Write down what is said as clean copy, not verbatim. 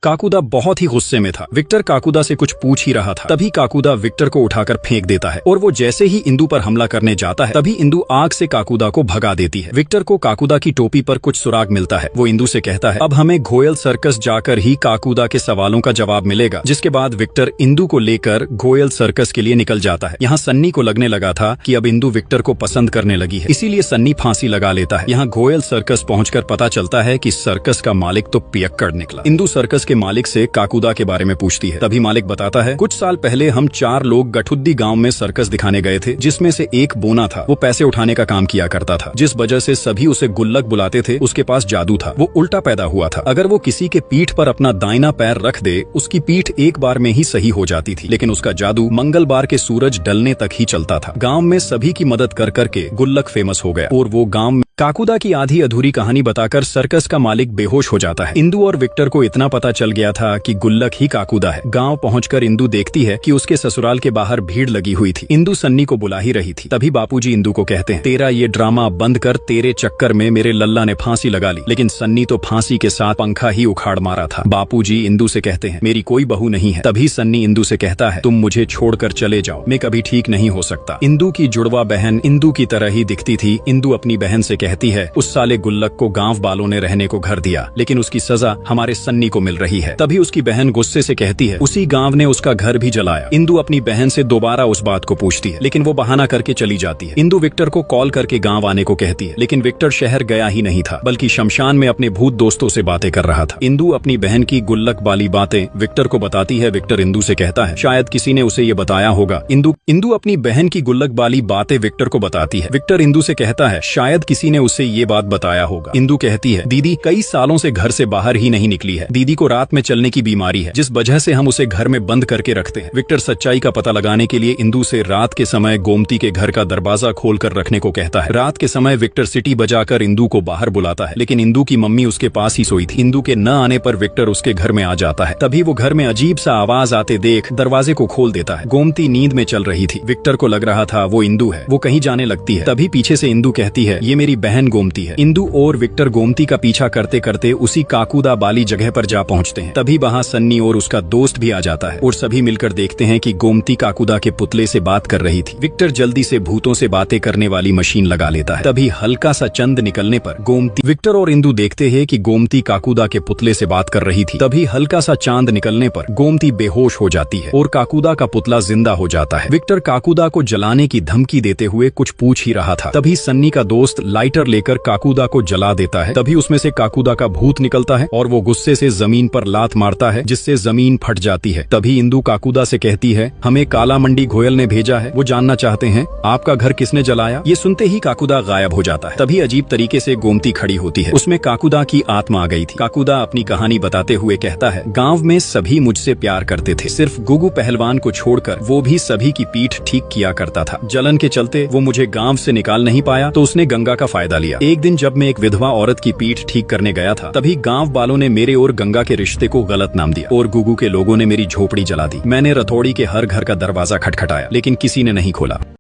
काकुदा बहुत ही गुस्से में था। विक्टर काकुदा से कुछ पूछ ही रहा था, तभी काकुदा विक्टर को उठाकर फेंक देता है और वो जैसे ही इंदु पर हमला करने जाता है तभी इंदु आग से काकुदा को भगा देती है। विक्टर को काकुदा की टोपी पर कुछ सुराग मिलता है। वो इंदु से कहता है अब हमें घोयल सर्कस जाकर ही काकुदा के सवालों का जवाब मिलेगा। जिसके बाद विक्टर इंदु को लेकर घोयल सर्कस के लिए निकल जाता है। यहाँ सन्नी को लगने लगा था कि अब इंदु विक्टर को पसंद करने लगी है, इसीलिए सन्नी फांसी लगा लेता है। यहाँ घोयल सर्कस पहुंचकर पता चलता है कि सर्कस का मालिक तो पियक्कड़ निकला। इंदु सर्कस के मालिक से काकुदा के बारे में पूछती है, तभी मालिक बताता है कुछ साल पहले हम 4 लोग गठुद्दी गांव में सर्कस दिखाने गए थे, जिसमें से एक बोना था। वो पैसे उठाने का काम किया करता था, जिस वजह से सभी उसे गुल्लक बुलाते थे। उसके पास जादू था, वो उल्टा पैदा हुआ था। अगर वो किसी के पीठ पर अपना दाहिना पैर रख दे उसकी पीठ एक बार में ही सही हो जाती थी, लेकिन उसका जादू मंगलवार के सूरज ढलने तक ही चलता था। गाँव में सभी की मदद कर करके गुल्लक फेमस हो गया और वो गाँव में काकुदा की आधी अधूरी कहानी बताकर सर्कस का मालिक बेहोश हो जाता है। इंदु और विक्टर को इतना पता चल गया था कि गुल्लक ही काकुदा है। गांव पहुंचकर इंदु देखती है कि उसके ससुराल के बाहर भीड़ लगी हुई थी। इंदु सन्नी को बुला ही रही थी, तभी बापूजी इंदु को कहते हैं तेरा ये ड्रामा बंद कर, तेरे चक्कर में मेरे लल्ला ने फांसी लगा ली। लेकिन सन्नी तो फांसी के साथ पंखा ही उखाड़ मारा था। बापूजी इंदु से कहते हैं मेरी कोई बहू नहीं है। तभी सन्नी इंदु से कहता है तुम मुझे छोड़कर चले जाओ, मैं कभी ठीक नहीं हो सकता। इंदु की जुड़वा बहन इंदु की तरह ही दिखती थी। इंदु अपनी बहन से कहती है उस साले गुल्लक को गांव वालों ने रहने को घर दिया, लेकिन उसकी सजा हमारे सन्नी को मिल रही है। तभी उसकी बहन गुस्से से कहती है उसी गांव ने उसका घर भी जलाया। इंदु अपनी बहन से दोबारा उस बात को पूछती है, लेकिन वो बहाना करके चली जाती है। इंदु विक्टर को कॉल करके गांव आने को कहती है, लेकिन विक्टर शहर गया ही नहीं था, बल्कि शमशान में अपने भूत दोस्तों से बातें कर रहा था। इंदु अपनी बहन की गुल्लक वाली बातें विक्टर को बताती है। विक्टर इंदु से कहता है शायद किसी ने उसे ये बताया होगा। इंदु अपनी बहन की गुल्लक वाली बातें विक्टर को बताती है। विक्टर इंदु से कहता है शायद किसी ने उसे ये बात बताया होगा। इंदु कहती है दीदी कई सालों से घर से बाहर ही नहीं निकली है। दीदी को रात में चलने की बीमारी है, जिस वजह से हम उसे घर में बंद करके रखते हैं। विक्टर सच्चाई का पता लगाने के लिए इंदु से रात के समय गोमती के घर का दरवाजा खोलकर रखने को कहता है। रात के समय विक्टर सिटी बजाकर इंदु को बाहर बुलाता है, लेकिन इंदु की मम्मी उसके पास ही सोई थी। इंदु के न आने पर विक्टर उसके घर में आ जाता है। तभी वो घर में अजीब सा आवाज आते देख दरवाजे को खोल देता है। गोमती नींद में चल रही थी। विक्टर को लग रहा था वो इंदु है। वो कहीं जाने लगती है, तभी पीछे से इंदु कहती है ये मेरी बहन गोमती है। इंदु और विक्टर गोमती का पीछा करते करते उसी काकुदा वाली जगह पर जा पहुंचते हैं। तभी वहां सन्नी और उसका दोस्त भी आ जाता है और सभी मिलकर देखते हैं कि गोमती काकुदा के पुतले से बात कर रही थी। विक्टर जल्दी से भूतों से बातें करने वाली मशीन लगा लेता है। तभी हल्का सा चंद निकलने पर विक्टर और इंदु देखते हैं कि गोमती काकुदा के पुतले से बात कर रही थी। तभी हल्का सा चांद निकलने पर गोमती बेहोश हो जाती है और काकुदा का पुतला जिंदा हो जाता है। विक्टर काकुदा को जलाने की धमकी देते हुए कुछ पूछ ही रहा था, तभी सन्नी का दोस्त लाइटर लेकर काकुदा को जला देता है। तभी उसमें से काकुदा का भूत निकलता है और वो गुस्से से जमीन पर लात मारता है, जिससे जमीन फट जाती है। तभी इंदु काकुदा से कहती है हमें काला मंडी घोयल ने भेजा है, वो जानना चाहते हैं आपका घर किसने जलाया। ये सुनते ही काकुदा गायब हो जाता है। तभी अजीब तरीके से गोमती खड़ी होती है, उसमें काकुदा की आत्मा आ गई थी। काकुदा अपनी कहानी बताते हुए कहता है गाँव में सभी मुझसे प्यार करते थे, सिर्फ गुगु पहलवान को छोड़कर, वो भी सभी की पीठ ठीक किया करता था। जलन के चलते वो मुझे गाँव से निकाल नहीं पाया तो उसने गंगा का फायदा लिया। एक दिन जब मैं एक विधवा औरत की पीठ ठीक करने गया था, तभी गांव वालों ने मेरे और गंगा के रिश्ते को गलत नाम दिया और गुगु के लोगों ने मेरी झोपड़ी जला दी। मैंने रथौड़ी के हर घर का दरवाजा खटखटाया, लेकिन किसी ने नहीं खोला।